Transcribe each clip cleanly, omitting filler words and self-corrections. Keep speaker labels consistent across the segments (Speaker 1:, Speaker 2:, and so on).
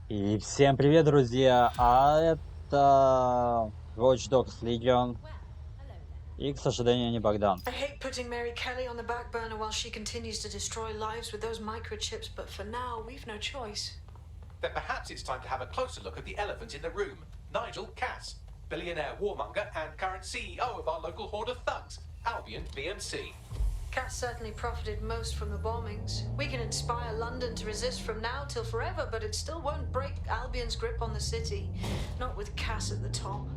Speaker 1: И всем привет, друзья! А это Watch Dogs Legion. И, к сожалению, не Богдан.
Speaker 2: I hate putting Mary Kelly on the back burner while she continues to destroy lives with those microchips, but for now, we've no choice.
Speaker 3: Then perhaps it's time to have a closer look at the elephant in the room, Nigel Cass, billionaire warmonger and current CEO of our local horde of thugs, Albion BMC.
Speaker 2: Cass certainly profited most from the bombings. We can inspire London to resist from now till forever, but it still won't break Albion's grip on the city. Not with Cass at the top.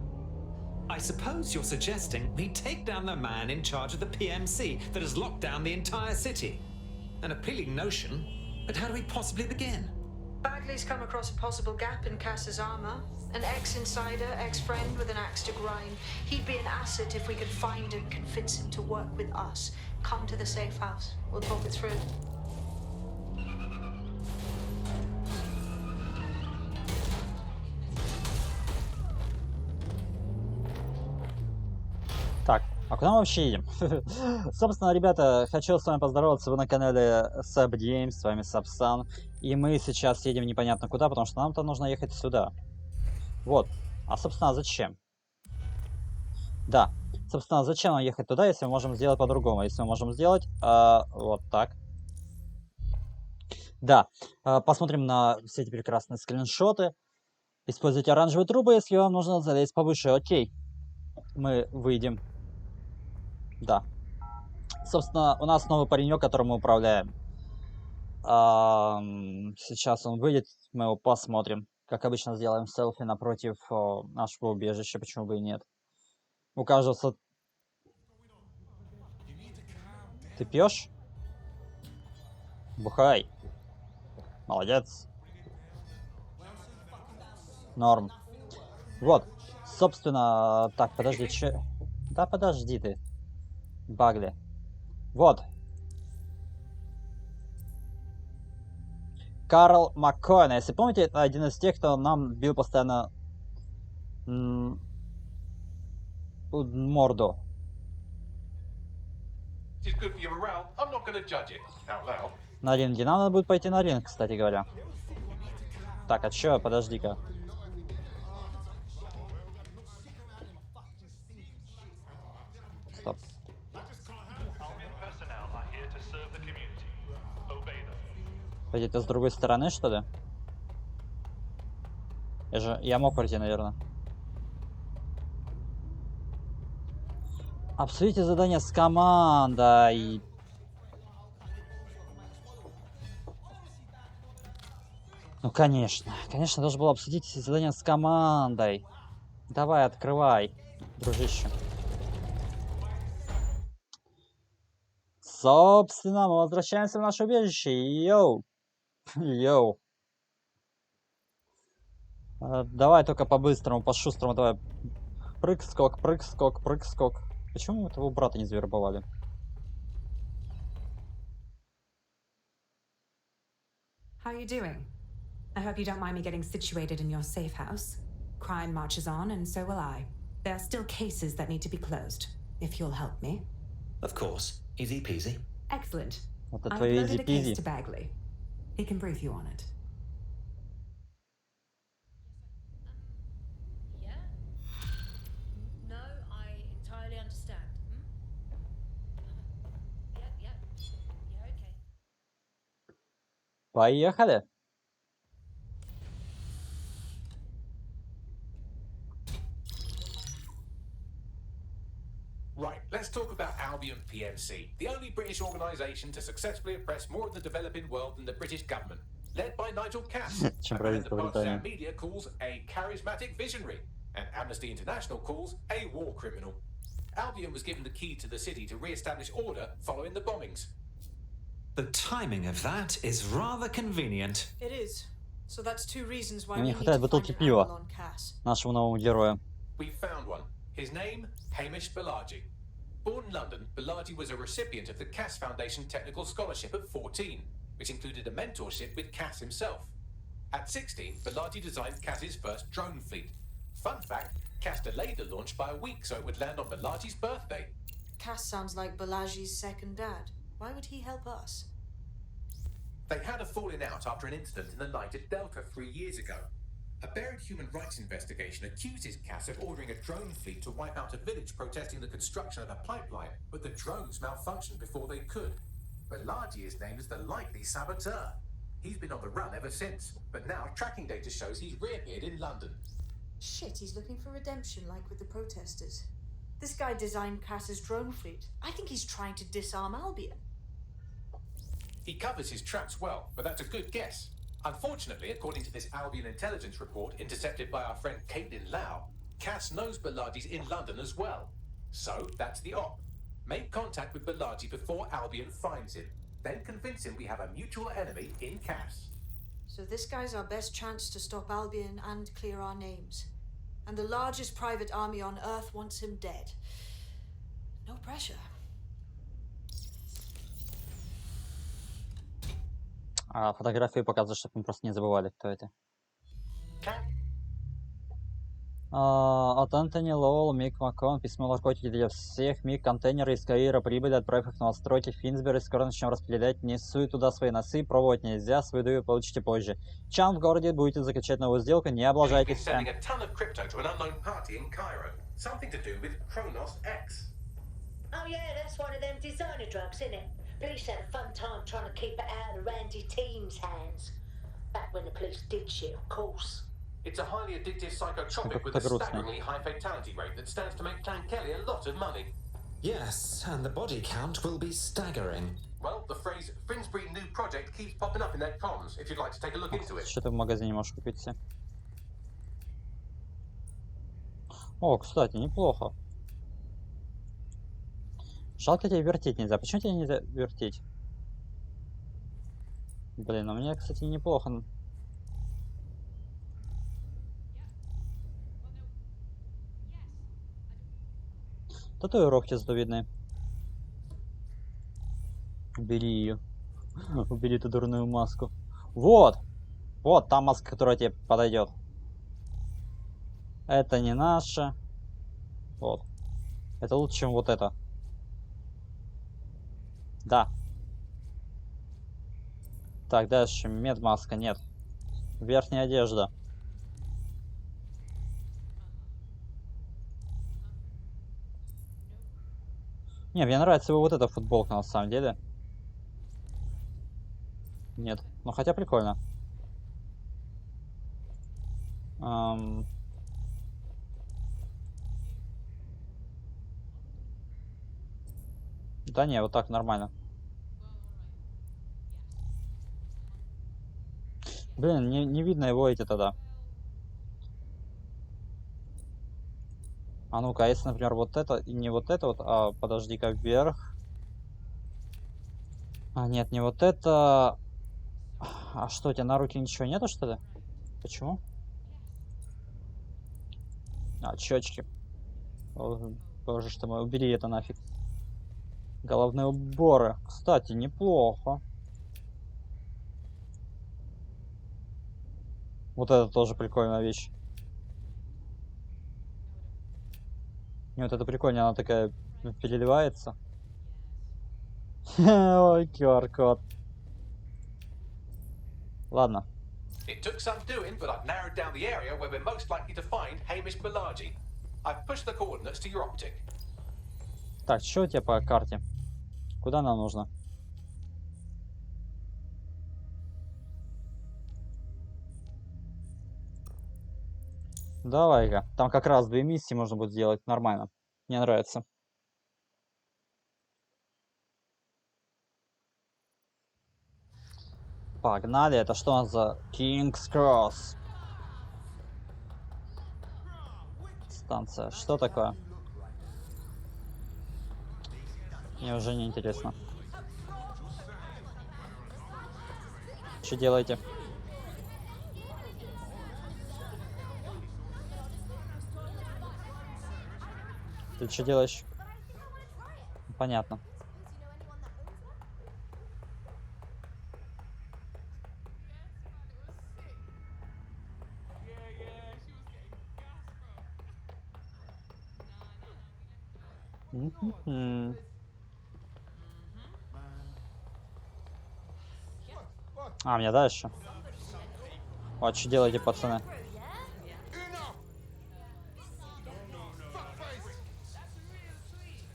Speaker 4: I suppose you're suggesting we take down the man in charge of the PMC that has locked down the entire city. An appealing notion, but how do we possibly begin?
Speaker 2: Bagley's come across a possible gap in Cass's armor. An ex-insider, ex-friend with an axe to grind. He'd be an asset if we could find and convince him to work with us. Come to the safe house. We'll talk it through.
Speaker 1: Так, а куда мы вообще едем? Собственно, ребята, хочу с вами поздороваться. Вы на канале Будем, с вами Сапсан. И мы сейчас едем непонятно куда, потому что нам-то нужно ехать сюда. Вот. А, собственно, зачем? Да. Собственно, зачем нам ехать туда, если мы можем сделать по-другому? Если мы можем сделать вот так. Да. Посмотрим на все эти прекрасные скриншоты. Используйте оранжевые трубы, если вам нужно залезть повыше. Окей. Мы выйдем. Да. Собственно, у нас новый паренек, которым мы управляем. Сейчас он выйдет, мы его посмотрим. Как обычно, сделаем селфи напротив нашего убежища, почему бы и нет. У каждого... Ты пьешь? Бухай. Молодец. Норм. Вот. Собственно, так, подожди, че... Да подожди ты. Багли. Вот. Карл Маккойн. Если помните, это один из тех, кто нам бил постоянно морду. На ринге. Нам надо будет пойти на ринг, кстати говоря. Так, а чё? Подожди-ка. Стоп. Пойди, ты с другой стороны, что ли? Я мог пройти, наверное. Обсудите задание с командой. Ну, конечно. Конечно, должен был обсудить задание с командой. Давай, открывай, дружище. Собственно, мы возвращаемся в наше убежище. Йоу. Йоу. Давай только по-быстрому, по-шустрому, давай. Прыг-скок, прыг-скок, прыг-скок. Почему мы этого брата не завербовали?
Speaker 5: How are you doing? I hope you don't mind me getting situated in your safe house. Crime marches on, and so will I. There are still cases that need to be closed, if you'll help me.
Speaker 4: Of course. Easy peasy.
Speaker 5: Excellent.
Speaker 1: Вот это
Speaker 5: I've
Speaker 1: твои
Speaker 5: loaded a case
Speaker 1: изи-пизи.
Speaker 5: to Bagley. He can brief you on it.
Speaker 1: Поехали.
Speaker 3: Right, let's talk about Albion PMC, the only British organisation to successfully oppress more of the developing world than the British government, led by Nigel Cass, a man the partisan media calls a charismatic visionary, and Amnesty International calls a war criminal. Albion was given the key to the city to re-establish order following the bombings.
Speaker 4: The timing of that is rather convenient.
Speaker 2: It is. So that's two reasons why
Speaker 1: Мне
Speaker 2: we
Speaker 1: не
Speaker 2: need
Speaker 1: хватает
Speaker 2: to find
Speaker 1: бутылки
Speaker 2: an
Speaker 1: пива
Speaker 2: angle on Cass.
Speaker 1: нашему новому герою.
Speaker 3: We found one. His name, Hamish Balaji. Born in London, Balaji was a recipient of the Cass Foundation Technical Scholarship at 14, which included a mentorship with Cass himself. At 16, Balaji designed Cass's first drone fleet. Fun fact, Cass delayed the launch by a week so it would land on Balaji's birthday.
Speaker 2: Cass sounds like Balaji's second dad. Why would he help us?
Speaker 3: They had a falling out after an incident in the light at Delta 3 years ago. A buried human rights investigation accuses Cass of ordering a drone fleet to wipe out a village protesting the construction of a pipeline, but the drones malfunctioned before they could. Bilardi is named as the likely saboteur. He's been on the run ever since, but now tracking data shows he's reappeared in London.
Speaker 2: Shit, he's looking for redemption like with the protesters. This guy designed Cass's drone fleet. I think he's trying to disarm Albion.
Speaker 3: He covers his tracks well, but that's a good guess. Unfortunately, according to this Albion intelligence report intercepted by our friend Caitlin Lau, Cass knows Bilardi's in London as well. So that's the op. Make contact with Bilardi before Albion finds him. Then convince him we have a mutual enemy in Cass.
Speaker 2: So this guy's our best chance to stop Albion and clear our names. And the largest private army on Earth wants him dead. No pressure.
Speaker 1: А фотографии показывают, чтобы мы просто не забывали, кто это. От Антони Лоуэлл, Мик Маккон, письмо наркотики для всех, Мик, контейнеры из Каира прибыли, отправив их на настройки в Финсбери, скоро начнем распределять, не суй туда свои носы, пробовать нельзя, свою даю получите позже. Чан в городе, будете заключать новую сделку, не облажайтесь.
Speaker 6: Oh yeah, that's one of them designer drugs, isn't it? Police had a fun time trying to keep it out of the randy teens' hands. Back when the police did shit, of course.
Speaker 3: It's a highly addictive psychotropic with a staggeringly high fatality rate that stands to make Clan Kelly a lot of money.
Speaker 4: Yes, and the body count will be staggering.
Speaker 3: Well, the phrase Finsbury new project keeps popping up in their comms, if you'd like to take a look into it.
Speaker 1: Что ты в магазине можешь купить себе? О, кстати, неплохо. Жалко, тебе вертеть нельзя. Почему тебе нельзя вертеть? Блин, у меня, кстати, неплохо. Татуировки зато видны. Убери ее. Убери эту дурную маску. Вот! Вот та маска, которая тебе подойдет. Это не наша. Вот. Это лучше, чем вот это. Да. Так, дальше. Медмаска, нет. Верхняя одежда. Не, мне нравится его вот эта футболка на самом деле. Нет. Ну хотя прикольно. Да не, вот так нормально. Блин, не видно его эти тогда. А ну-ка, а если, например, вот это, и не вот это вот, а подожди-ка, вверх. А, нет, не вот это. А что, у тебя на руки ничего нету, что ли? Почему? А, щечки. Боже что мой, убери это нафиг. Головные уборы. Кстати, неплохо. Вот это тоже прикольная вещь. И вот это прикольно, она такая переливается. Ой, QR-код. Ладно.
Speaker 3: It took some doing, but I've narrowed down the area where we're most likely to find Hamish Bilardi. I've pushed the coordinates to your optic.
Speaker 1: Так, что у тебя по карте? Куда нам нужно? Давай-ка. Там как раз 2 миссии можно будет сделать. Нормально. Мне нравится. Погнали. Это что у нас за King's Cross? Станция. Что такое? Мне уже не интересно. Что делаете? Ты что делаешь? Понятно. А, мне дальше. Вот, что делаете, пацаны?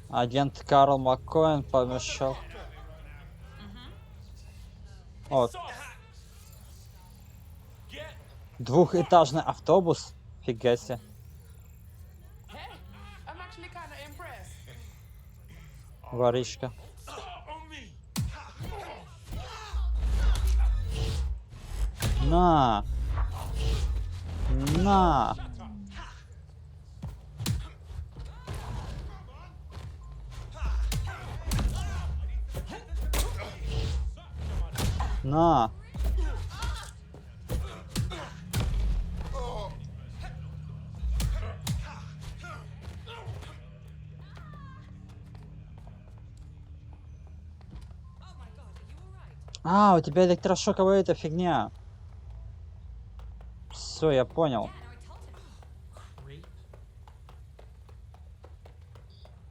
Speaker 1: Агент Карл Маккоин помешал. О. Двухэтажный автобус. Фига себе. Воришка. На. На. На. А, у тебя электрошоковая эта фигня. Все, я понял.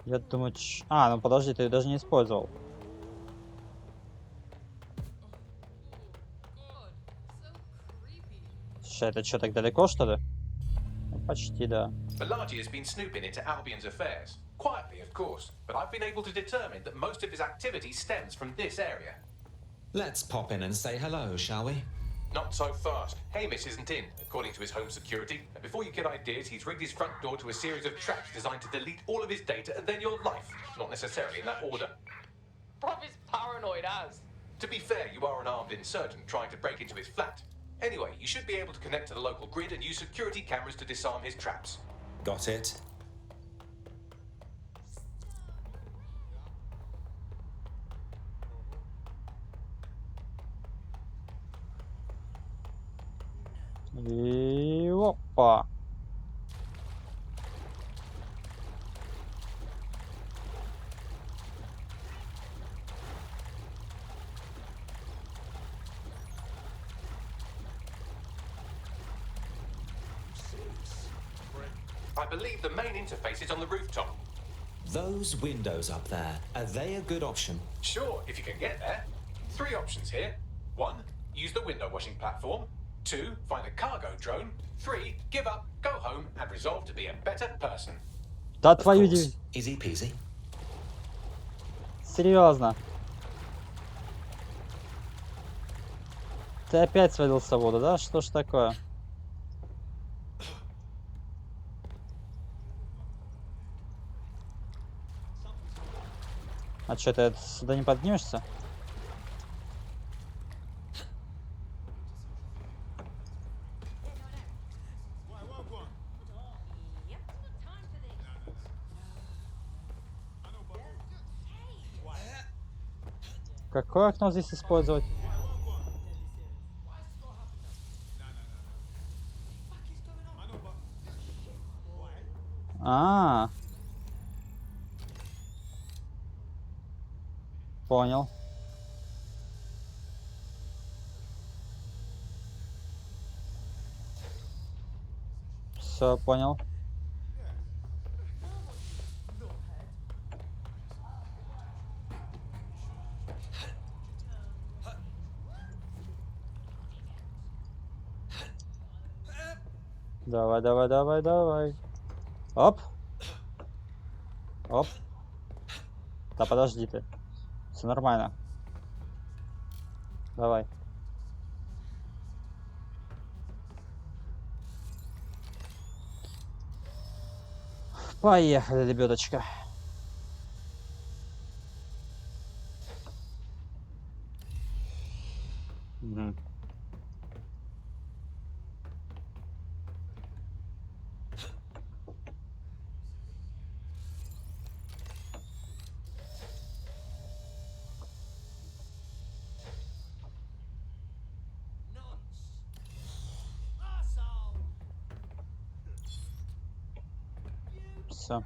Speaker 1: Я думаю, а, ну подожди, ты ее даже не использовал. Слушай, это что, так далеко, что ли? Ну, почти, да.
Speaker 3: Bilardi has been snooping into Albion's affairs. Quietly, of course, but I've been able to determine that most of his activity stems from this area.
Speaker 4: Let's pop in and say hello, shall we?
Speaker 3: Not so fast. Hamish isn't in, according to his home security. And before you get ideas, he's rigged his front door to a series of traps designed to delete all of his data and then your life. Not necessarily in that order.
Speaker 7: Bruv is paranoid as.
Speaker 3: To be fair, you are an armed insurgent trying to break into his flat. Anyway, you should be able to connect to the local grid and use security cameras to disarm his traps.
Speaker 4: Got it.
Speaker 1: И опа.
Speaker 3: I believe the main interface is on the rooftop.
Speaker 4: Those windows up there, are they a good option?
Speaker 3: Sure, if you can get there. 3 options here. 1, use the window washing platform. 2, find a cargo drone. 3, give up, go home, and resolve to be a better person.
Speaker 1: Да
Speaker 4: Of
Speaker 1: твою
Speaker 4: course.
Speaker 1: дивизию.
Speaker 4: Easy peasy.
Speaker 1: Серьезно. Ты опять свалился в воду, да? Что ж такое? А что, ты сюда не поднимешься? Какое окно здесь использовать? А, понял. Все, понял. Давай, давай, давай, давай. Оп. Оп. Да подожди ты. Все нормально. Давай. Поехали, лебедочка. Мгм. Все.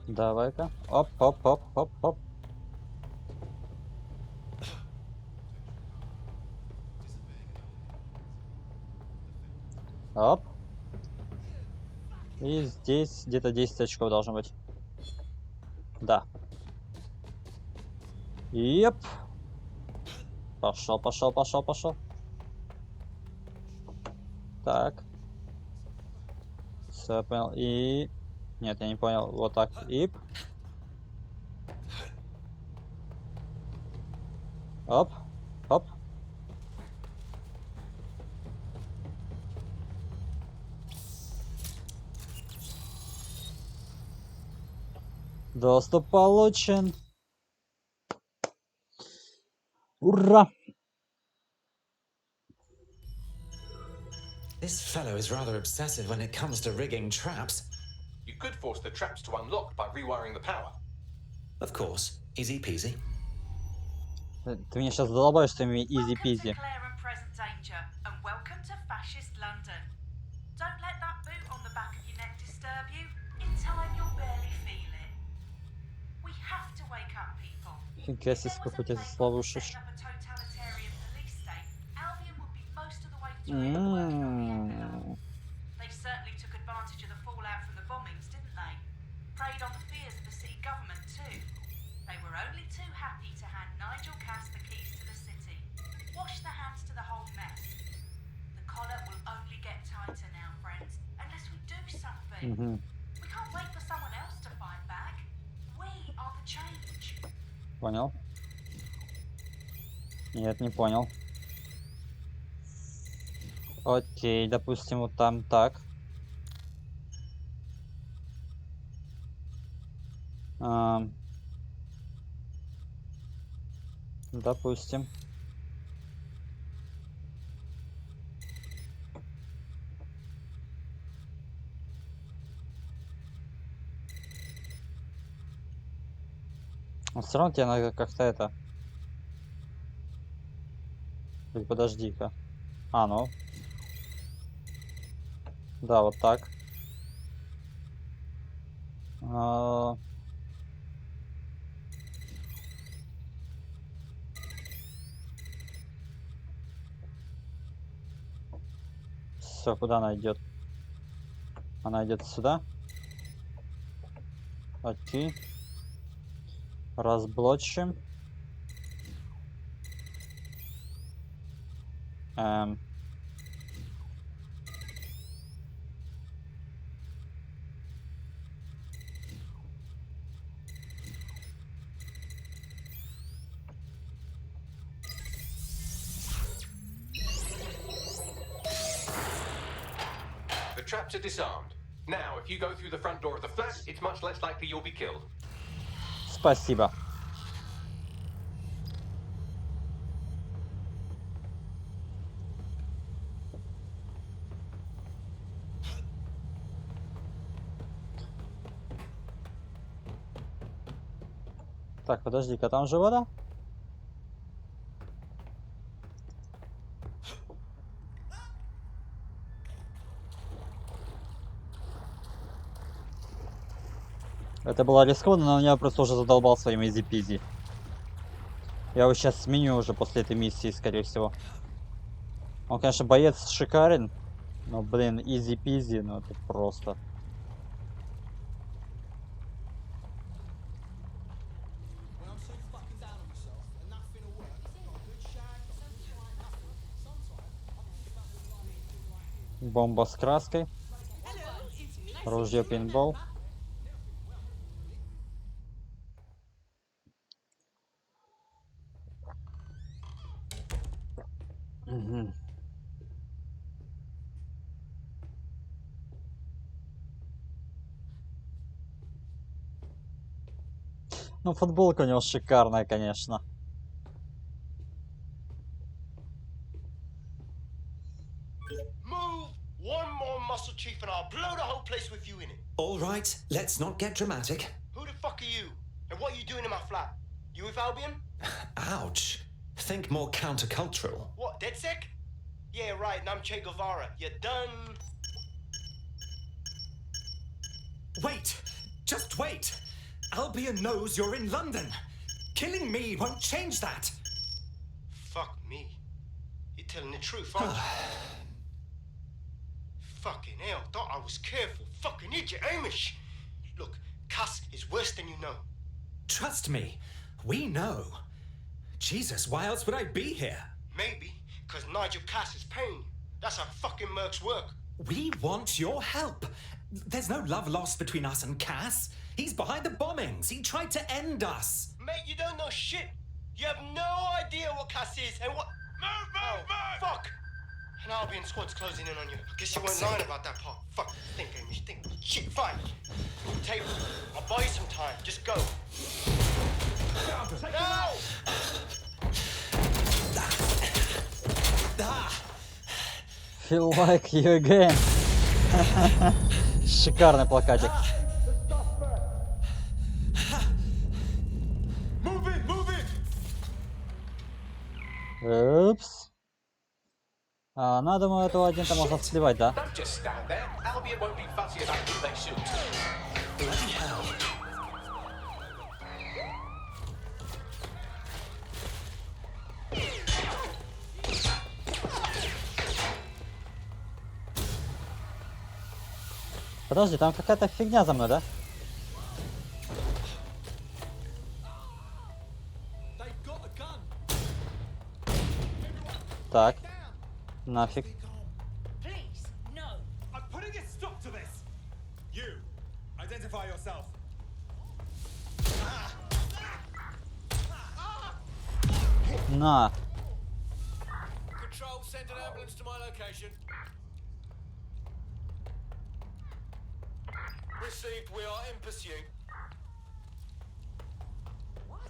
Speaker 1: Давай-ка. Оп, оп, оп, оп, оп. Оп. И здесь где-то 10 очков должно быть. Да. Еп. Пошел, пошел, пошел, пошел. Так. Все, понял. И... Нет, я не понял. Вот так. Ип. Оп. Оп. Доступ получен. Ура!
Speaker 4: This fellow is rather obsessive when it comes to rigging traps.
Speaker 3: You could force the traps to unlock by rewiring the power.
Speaker 4: Of course, easy peasy.
Speaker 1: Ты меня сейчас задолбаешь своими изи-пизи.
Speaker 8: Declare and present danger, and welcome to fascist London. Don't let that boot on the back of your neck disturb you. In time, you'll barely feel it. We have to wake up, people.
Speaker 1: Фига себе, сколько у тебя здесь ловушек.
Speaker 8: Setting up a totalitarian police state, Albion would be most of the way to it working on the end. They certainly took advantage of the fallout from the bombings, didn't they? Preyed on the fears of the city government too. They were only too happy to hand Nigel Cass the keys to the city. Wash the hands to the whole mess. The collar will only get tighter now, friends, unless we do something. We can't wait for someone else to fight back. We are the change.
Speaker 1: Понял? Нет, не понял. Окей, допустим, вот там так. Допустим. Но все равно тебе надо как-то это... Подожди-ка. А, ну. Да, вот так. Все, куда она идет? Она идет сюда. Окей. Разблочим.
Speaker 3: The traps are disarmed. Now, if you go through the front door of the flat, it's much less likely you'll be killed.
Speaker 1: Спасибо. Так, подожди-ка, там же вода? Это было рискованно, но я просто уже задолбал своим изи-пизи. Я его сейчас сменю уже после этой миссии, скорее всего. Он, конечно, боец шикарен, но, блин, изи-пизи, ну это просто... Бомба с краской. Ружье пейнтбол. Ну, футболка у него шикарная, конечно.
Speaker 9: One more muscle chief and I'll blow the whole place with you in it.
Speaker 4: All right, let's not get dramatic.
Speaker 9: Who the fuck are you? And what are you doing in my flat? You with Albion?
Speaker 4: Ouch. Think more countercultural.
Speaker 9: What, DedSec? Yeah, right, and I'm Che Guevara. You done?
Speaker 4: Wait! Just wait! Albion knows you're in London. Killing me won't change that.
Speaker 9: Fuck me. You're telling the truth, aren't you? Fucking hell, thought I was careful. Fucking idiot, Hamish. Look, Cass is worse than you know.
Speaker 4: Trust me, we know. Jesus, why else would I be here?
Speaker 9: Maybe, because Nigel Cass is paying you. That's how fucking mercs work.
Speaker 4: We want your help. There's no love lost between us and Cass. He's behind the bombings. He tried to end us.
Speaker 9: Mate, you don't know shit. You have no idea what Cass is and what... Move! Fuck! An Albion squad's closing in on you. I guess you weren't lying about that part. Fuck. Think, Hamish, think. Shit, fine. Table. I'll buy you some time. Just go. No!
Speaker 1: Feel like you again. Шикарный плакатик. Упс. Ну, я думаю, этого агента можно сливать, да?
Speaker 3: Don't just stand there. Albion won't be fussy about who they shoot.
Speaker 4: Bloody hell.
Speaker 1: Подожди, там какая-то фигня за мной, да? Так. Нафиг.
Speaker 6: Please, no.
Speaker 10: I'm putting a stop to this. You, identify yourself.
Speaker 1: На.
Speaker 9: Control, send an ambulance to my location. Received, we are in pursuit. What?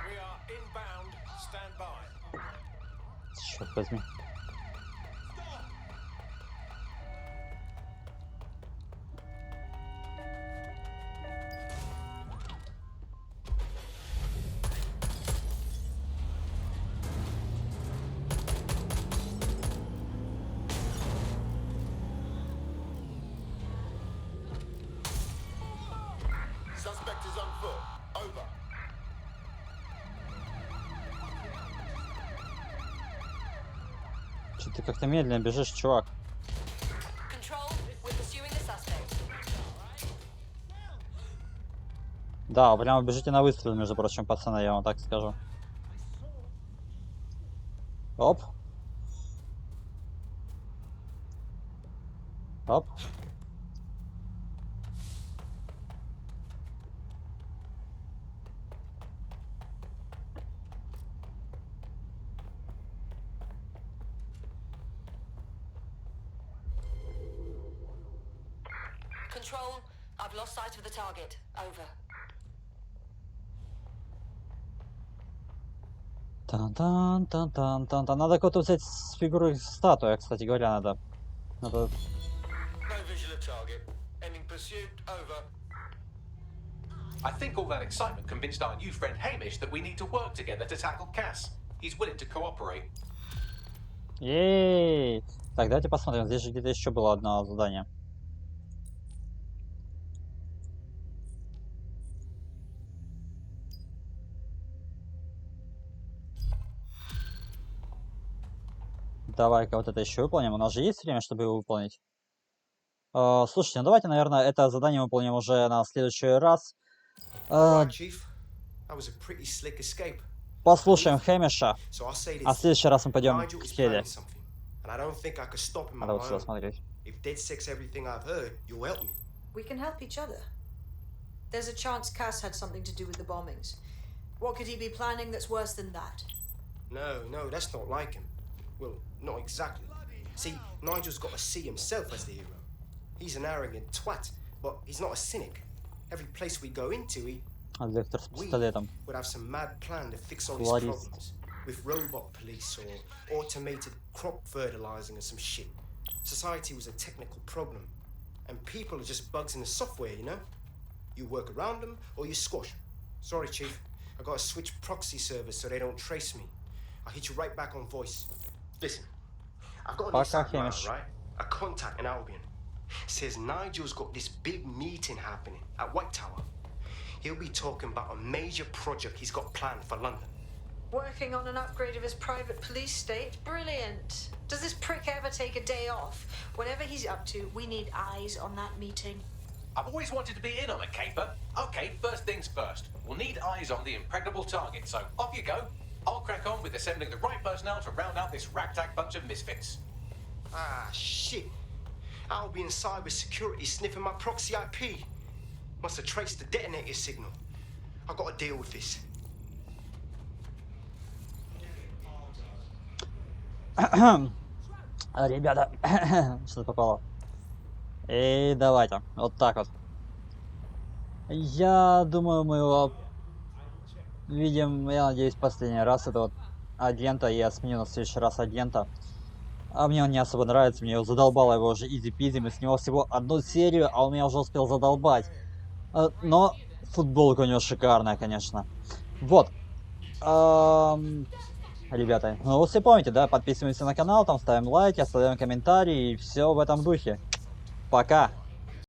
Speaker 9: We are inbound, stand by.
Speaker 1: Черт возьми.
Speaker 9: Suspect is on foot. Over.
Speaker 1: Че ты как-то медленно бежишь, чувак?
Speaker 6: Control, we're pursuing the suspect.
Speaker 1: Да, вы прямо бежите на выстрел, между прочим, пацаны, я вам так скажу. Оп. Оп.
Speaker 6: Control, I've lost sight of the target. Over.
Speaker 1: Тан-тан-тан-тан-тан-тан. Надо кого-то взять с фигурой статуя, кстати говоря, надо.
Speaker 9: No visual of target. Ending pursuit. Over.
Speaker 3: I think all that excitement convinced our new friend Hamish that we need to work together to tackle Cass. He's willing to cooperate.
Speaker 1: Ей! Так, давайте посмотрим. Здесь же где-то еще было одно задание. Давай-ка вот это еще выполним. У нас же есть время, чтобы его выполнить. Слушайте, ну давайте, наверное, это задание выполним уже на следующий раз.
Speaker 9: Right, Chief. That was a pretty slick escape.
Speaker 1: Послушаем Хэмиша.
Speaker 9: So I'll say
Speaker 1: А в
Speaker 9: this.
Speaker 1: следующий раз мы пойдем
Speaker 9: Nigel
Speaker 1: к
Speaker 9: is
Speaker 1: Келли.
Speaker 9: planning something, and I don't think I could stop him on
Speaker 1: Надо
Speaker 9: my
Speaker 1: вот сюда
Speaker 9: own.
Speaker 1: смотреть.
Speaker 9: If Dead Six everything I've heard, you'll help me.
Speaker 2: We can help each other. There's a chance Cass had something to do with the bombings. What could he be planning that's worse than that?
Speaker 9: No, that's not like him. Well, not exactly. See, Nigel's got to see himself as the hero. He's an arrogant twat, but he's not a cynic. Every place we go into,
Speaker 1: Лектор с
Speaker 9: we
Speaker 1: пистолетом.
Speaker 9: would have some mad plan to fix all his
Speaker 1: Florist.
Speaker 9: problems. With robot police or automated crop fertilizing or some shit. Society was a technical problem. And people are just bugs in the software, you know? You work around them or you squash them. Sorry, Chief. I gotta switch proxy servers so they don't trace me. I'll hit you right back on voice. Listen, I've got an
Speaker 1: Пока,
Speaker 9: inside wire,
Speaker 1: Хэмиш.
Speaker 9: right? A contact in Albion. Says Nigel's got this big meeting happening at White Tower. He'll be talking about a major project he's got planned for London.
Speaker 2: Working on an upgrade of his private police state? Brilliant. Does this prick ever take a day off? Whatever he's up to, we need eyes on that meeting.
Speaker 3: I've always wanted to be in on a caper. Okay, first things first. We'll need eyes on the impregnable target, so off you go. I'll crack on with assembling the right personnel to round out this ragtag bunch of misfits.
Speaker 9: Ah, shit. I'll be in cyber security sniffing my proxy IP. Must have traced the detonator signal. I've got to deal with this.
Speaker 1: Ребята, что-то попало. И давайте, вот так вот. Я думаю, мы его видим, я надеюсь, последний раз этого агента. Я сменю на следующий раз агента. А мне он не особо нравится, мне его задолбало его уже изи-пизи. Мы с него всего одну серию, а он меня уже успел задолбать. Но футболка у него шикарная, конечно. Вот. Ребята, ну вы все помните, да? Подписываемся на канал, там ставим лайки, оставляем комментарии и все в этом духе. Пока!